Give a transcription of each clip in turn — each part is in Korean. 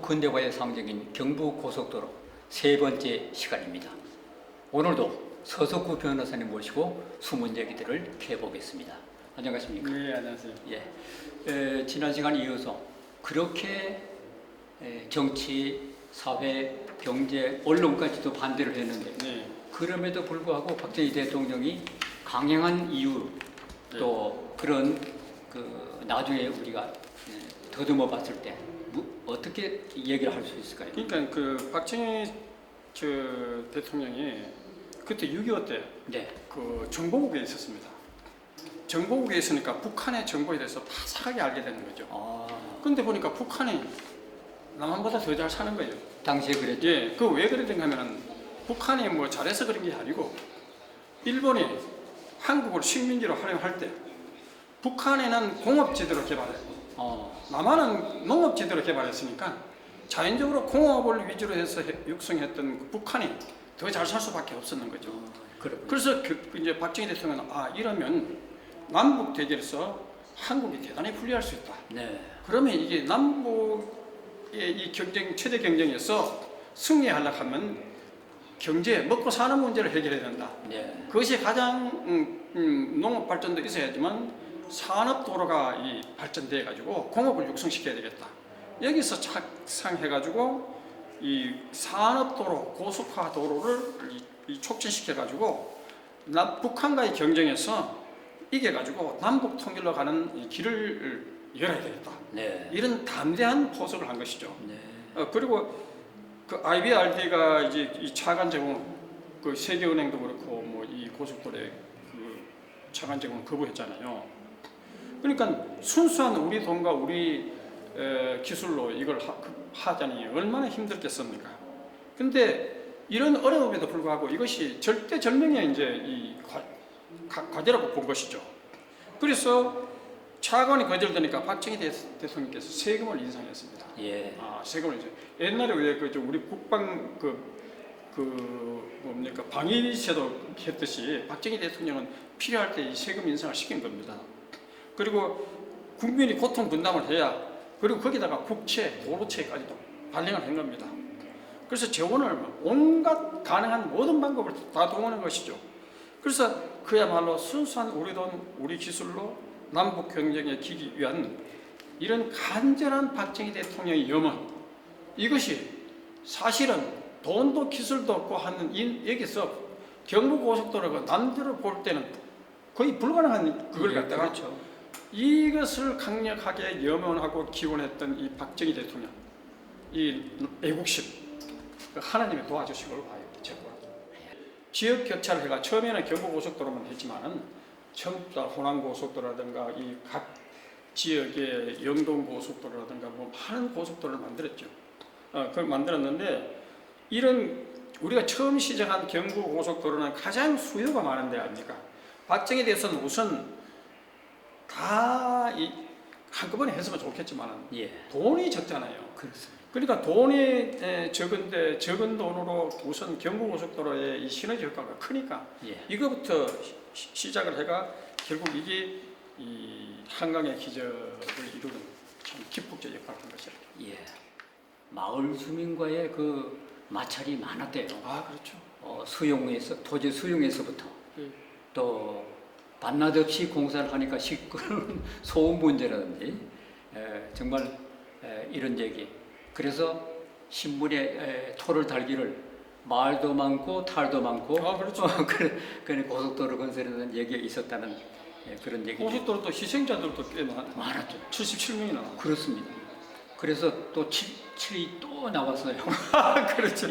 근대화의 상징인 경부고속도로 세 번째 시간입니다. 오늘도 서석구 변호사님 모시고 숨은 얘기들을 캐보겠습니다. 안녕하십니까? 네, 안녕하세요. 예, 지난 시간에 이어서 그렇게 정치, 사회, 경제, 언론까지도 반대를 했는데 네. 그럼에도 불구하고 박정희 대통령이 강행한 이유 또 그런 나중에 우리가 더듬어 봤을 때 어떻게 얘기를 할 수 있을까요? 그러니까 그 박정희 대통령이 그때 6.25 때 네. 그 정보국에 있었습니다. 정보국에 있으니까 북한의 정보에 대해서 바삭하게 알게 되는 거죠. 그런데 보니까 북한이 남한보다 더 잘 사는 거예요. 당시에 그랬죠. 예, 그 왜 그랬는가 하면은 북한이 뭐 잘해서 그런 게 아니고 일본이 한국을 식민지로 활용할 때 북한에는 공업지대로 개발했고 남한은 농업지대로 개발했으니까 자연적으로 공업을 위주로 해서 육성했던 그 북한이 더 잘 살 수밖에 없었는 거죠. 그래서 이제 박정희 대통령은 이러면 남북 대결에서 한국이 대단히 불리할 수 있다. 네. 그러면 이게 남북의 이 경쟁 최대 경쟁에서 승리하려고 하면 경제 먹고 사는 문제를 해결해야 된다. 네. 그것이 가장 농업 발전도 있어야지만 산업 도로가 발전돼 가지고 공업을 육성시켜야 되겠다. 여기서 착상해 가지고 이 산업 도로, 고속화 도로를 촉진시켜 가지고 북한과의 경쟁에서 이겨 가지고 남북 통일로 가는 이 길을 열어야 되겠다. 네. 이런 담대한 포석을 한 것이죠. 네. 그리고 그 IBRD가 이제 이 차관 제공, 그 세계은행도 그렇고 뭐 이 고속도로에 그 차관 제공을 거부했잖아요. 그러니까 순수한 우리 돈과 우리 기술로 이걸 하자니 얼마나 힘들겠습니까? 근데 이런 어려움에도 불구하고 이것이 절대절명의 이제 이 과제라고 본 것이죠. 그래서 차관이 거절되니까 박정희 대통령께서 세금을 인상했습니다. 예. 세금을 인상. 옛날에 왜 우리 국방 뭡니까 방위세도 했듯이 박정희 대통령은 필요할 때 이 세금 인상을 시킨 겁니다. 그리고 국민이 고통 분담을 해야, 그리고 거기다가 국채, 도로채까지도 발행을 한 겁니다. 그래서 재원을 온갖 가능한 모든 방법을 다 동원한 것이죠. 그래서 그야말로 순수한 우리 돈, 우리 기술로 남북 경쟁에 기기 위한 이런 간절한 박정희 대통령의 염원, 이것이 사실은 돈도 기술도 없고 하는 여기서 경부고속도로가 남들을 볼 때는 거의 불가능한 그걸 갖다가 그렇죠. 이것을 강력하게 염원하고 기원했던 이 박정희 대통령, 이 애국심, 하나님의 도와주시길 봐요. 지역 교차를 해가 처음에는 경부고속도로만 했지만은 처음부터 호남고속도로라든가 이 각 지역의 영동고속도로라든가 뭐 많은 고속도로를 만들었죠. 그걸 만들었는데 이런 우리가 처음 시작한 경부고속도로는 가장 수요가 많은 데 아닙니까? 박정희에 대해서는 우선 다 한꺼번에 했으면 좋겠지만 돈이 적잖아요. 그렇습니다. 그러니까 돈이 적은데 적은 돈으로 우선 경부고속도로의 이 시너지 효과가 크니까 이거부터 시작을 해가 결국 이게 이 한강의 기적을 이루는 참 기폭적 역할을 한 것이죠. 마을 주민과의 그 마찰이 많았대요. 그렇죠. 수용에서 토지 수용에서부터 또 반낮 없이 공사를 하니까 시끄러운 소음 문제라든지 정말 이런 얘기. 그래서 신문에 토를 달기를 말도 많고 탈도 많고 그렇죠. 그래 고속도로 건설에는 얘기가 있었다는 그런 얘기. 고속도로도 희생자들도 꽤 많았죠. 77명이나. 그렇습니다. 그래서 또 7이 또 나왔어요. 그렇죠.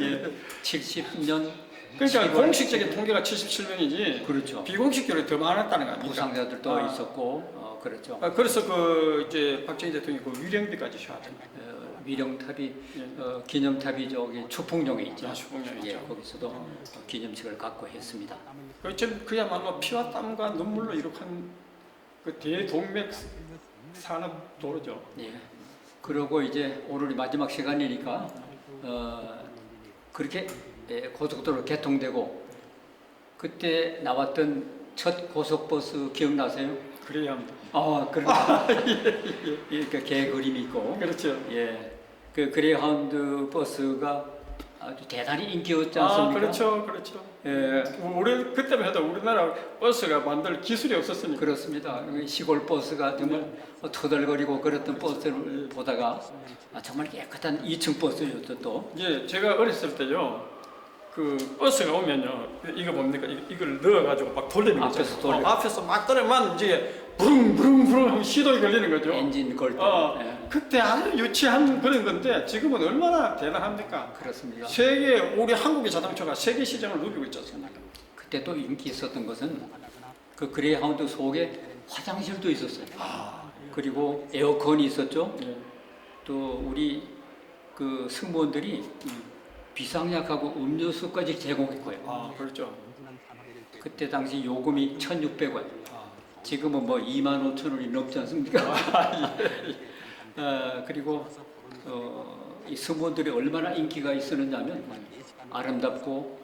70년. 그러니까 공식적인 통계가 77명이지. 그렇죠. 비공식적으로 더 많았다는 겁니다. 부상자들도 있었고, 그렇죠. 그래서 이제 박정희 대통령이 그 위령비까지 셔왔던 위령탑이 기념탑이 저기 추풍령에 있죠. 추풍령이죠. 거기서도 기념식을 갖고 했습니다. 그야말로 피와 땀과 눈물로 이룩한 그 대동맥 산업 도로죠. 그리고 이제 오늘이 마지막 시간이니까 그렇게 고속도로 개통되고 그때 나왔던 첫 고속버스 기억나세요? 그래야 합니다. 그러니까 개 그림이 있고. 그렇죠. 그 그레이하운드 버스가 아주 대단히 인기였지 않습니까? 그렇죠, 그렇죠. 예, 우리 그때만 해도 우리나라 버스가 만들 기술이 없었으니까. 그렇습니다. 시골 버스가 정말 터덜거리고 그랬던 버스를 보다가 정말 깨끗한 2층 버스였죠 또. 예, 제가 어렸을 때요, 그 버스가 오면요, 이거 뭡니까? 이걸 넣어가지고 막 돌리는 거죠. 앞에서 돌려. 앞에서 막 돌리면 이제 부릉부릉부릉 하면 시동이 걸리는 거죠. 엔진 걸 때. 예, 그때 아주 유치한 그런 건데 지금은 얼마나 대단합니까? 그렇습니다. 세계 우리 한국의 자동차가 세계 시장을 누비고 있지 않습니까? 그때 또 인기 있었던 것은 그 그레이하운드 속에 화장실도 있었어요. 그리고 에어컨이 있었죠. 예. 또 우리 그 승무원들이 비상약하고 음료수까지 제공했고요. 그렇죠. 그때 당시 요금이 1,600원. 아. 지금은 뭐 25,000원이 넘지 않습니까? 그리고 이 승무원들이 얼마나 인기가 있었느냐면 아름답고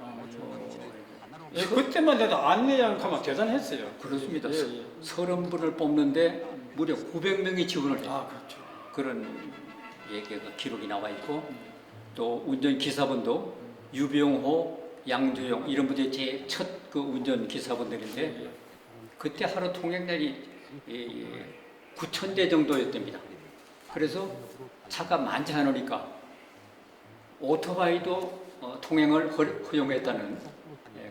예, 그때만 해도 안내양 하면 대단했어요. 그렇습니다. 예, 예. 30분을 뽑는데 무려 900명이 지원을 해요. 그렇죠. 그런 얘기가 기록이 나와 있고 또 운전 기사분도 유병호, 양주영 이런 분들이 제 첫 그 운전 기사분들인데 그때 하루 통행량이 9,000대 정도였답니다. 그래서 차가 많지 않으니까 오토바이도 통행을 허용했다는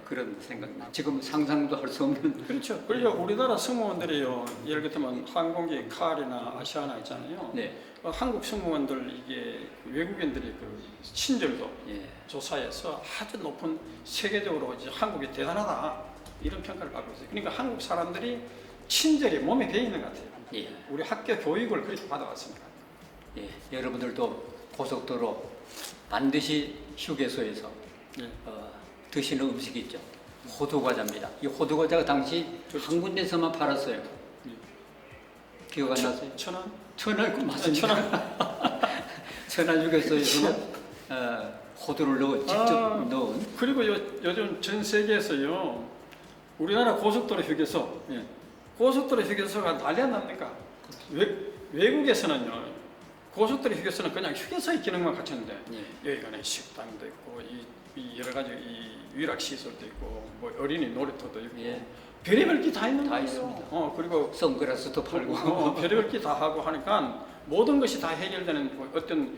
그런 생각입니다. 지금 상상도 할 수 없는. 그렇죠. 그리고 우리나라 승무원들이요, 예를 들면 항공기 칼이나 아시아나 있잖아요. 네. 한국 승무원들 이게 외국인들이 그 친절도 예. 조사에서 아주 높은 세계적으로 이제 한국이 대단하다 이런 평가를 받고 있어요. 그러니까 한국 사람들이 친절이 몸에 배 있는 것 같아요. 예. 우리 학교 교육을 그렇게 받아왔습니다. 예. 여러분들도 고속도로 반드시 휴게소에서 예. 드시는 음식이 있죠. 호두과자입니다. 이 호두과자가 당시 한 군데서만 팔았어요. 기억 안 나세요? 1,000원? 1,000원 맞습니다. 천안 휴게소에서는 호두를 직접 넣은. 그리고 요즘 전 세계에서요, 우리나라 고속도로 휴게소, 고속도로 휴게소가 난리 안 납니까? 외국에서는요, 고속도로 휴게소는 그냥 휴게소의 기능만 갖췄는데 여기가 식당도 있고 이 여러 가지 이 위락 시설도 있고 뭐 어린이 놀이터도 있고 별의별 게 다 있는 다 거예요. 있습니다. 그리고 선글라스도 팔고 별의별 게 다 하고 하니까 모든 것이 다 해결되는 뭐 어떤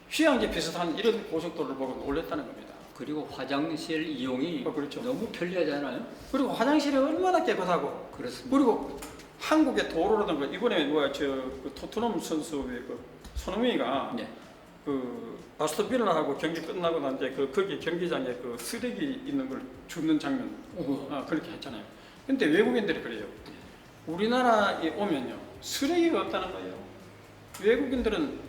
휴양지 비슷한 이런 고속도로를 보고 놀랬다는 겁니다. 그리고 화장실 이용이 그렇죠. 너무 편리하잖아요. 그리고 화장실이 얼마나 깨끗하고 그렇습니다. 그리고 한국의 도로라든가 이번에 그 토트넘 선수의 그 손흥민이가 네. 그 바스토빌라하고 경기 끝나고 난 뒤에 거기 경기장에 그 쓰레기 있는 걸 줍는 장면 그렇게 했잖아요. 근데 외국인들이 그래요. 우리나라에 오면요 쓰레기가 없다는 거예요. 외국인들은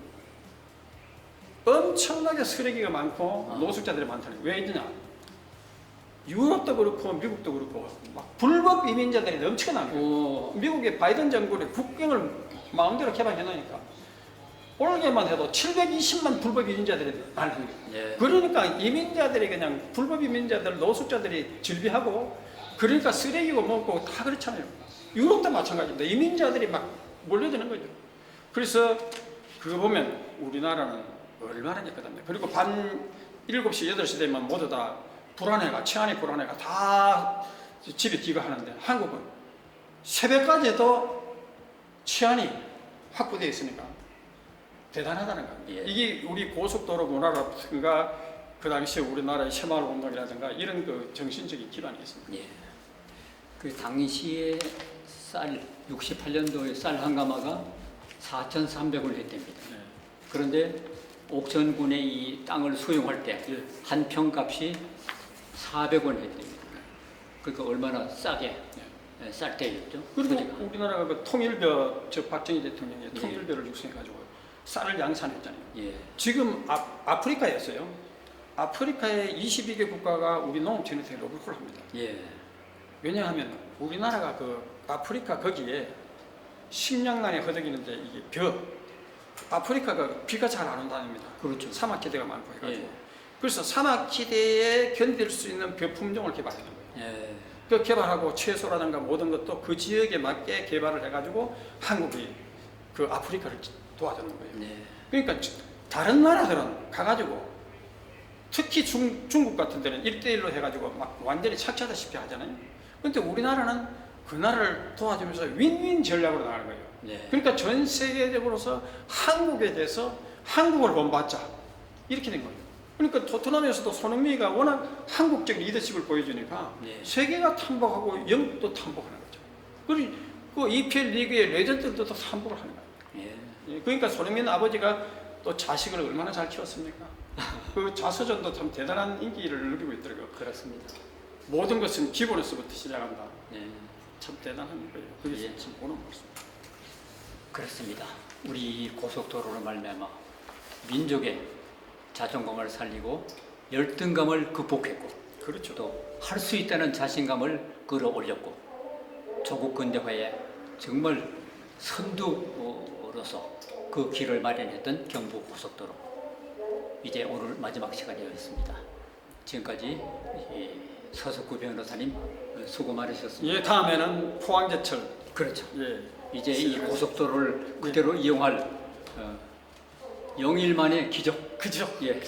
엄청나게 쓰레기가 많고 노숙자들이 많다는 거예요. 왜 있느냐? 유럽도 그렇고 미국도 그렇고 막 불법 이민자들이 넘쳐나는 거예요. 미국의 바이든 정부는 국경을 마음대로 개방해 놓으니까 올해만 해도 720만 불법 이민자들이 많은 거예요. 그러니까 이민자들이 그냥 불법 이민자들 노숙자들이 즐비하고 그러니까 쓰레기고 뭐고 다 그렇잖아요. 유럽도 마찬가지입니다. 이민자들이 막 몰려드는 거죠. 그래서 그거 보면 우리나라는 얼마나 깨끗합니까? 그리고 밤 7시, 8시 되면 모두 다 불안해가, 치안이 불안해가 다 집에 귀가하는데 한국은 새벽까지도 치안이 확보되어 있으니까 대단하다는 겁니다. 이게 우리 고속도로 문화라든가 그 당시에 우리나라의 새마을운동이라든가 이런 그 정신적인 기반이 있습니다. 그 당시에 쌀 68년도에 쌀 한 가마가 4,300원을 했답니다. 그런데 옥천군의 이 땅을 수용할 때 한 평값이 400원 했답니다. 그러니까 얼마나 싸게 쌀 때였죠. 그리고 우리나라가 그 통일벼 박정희 대통령이 통일벼를 육성해가지고 쌀을 양산했잖아요. 지금 아프리카였어요. 아프리카의 22개 국가가 우리 농업 전체에 로블콜 합니다. 왜냐하면 우리나라가 그 아프리카 거기에 식량난에 허덕이는데 이게 아프리카가 비가 잘 안 온다닙니다. 그렇죠. 사막지대가 많고 해가지고. 그래서 사막지대에 견딜 수 있는 벼 품종을 개발하는 거예요. 그 개발하고 채소라든가 모든 것도 그 지역에 맞게 개발을 해가지고 한국이 그 아프리카를 도와주는 거예요. 그러니까 다른 나라들은 가가지고 특히 중국 같은 데는 1대1로 해가지고 막 완전히 착취하다시피 하잖아요. 그런데 우리나라는 그 나라를 도와주면서 윈윈 전략으로 나가는 거예요. 네. 그러니까 전 세계적으로서 한국에 대해서 한국을 본받자 이렇게 된 거예요. 그러니까 토트넘에서도 손흥민이가 워낙 한국적 리더십을 보여주니까 네. 세계가 탐복하고 영국도 탐복하는 거죠. 그리고 그 EPL 리그의 레전드들도 탐복을 하는 거예요. 예. 예, 그러니까 손흥민 아버지가 또 자식을 얼마나 잘 키웠습니까? 그 자서전도 참 대단한 인기를 누리고 있더라고요. 그렇습니다. 모든 것은 기본에서부터 시작한다. 예. 참 대단한 거예요. 그게 예. 참 보는 모습. 그렇습니다. 우리 고속도로로 말미암아 민족의 자존감을 살리고 열등감을 극복했고 그렇죠. 또 할 수 있다는 자신감을 끌어올렸고 조국 근대화에 정말 선두로서 그 길을 마련했던 경부 고속도로 이제 오늘 마지막 시간이었습니다. 지금까지 서석구 변호사님 수고 많으셨습니다. 예, 다음에는 포항제철. 그렇죠. 예, 이제 이 고속도로를 그대로 이용할 영일만의 기적. 그죠? 예.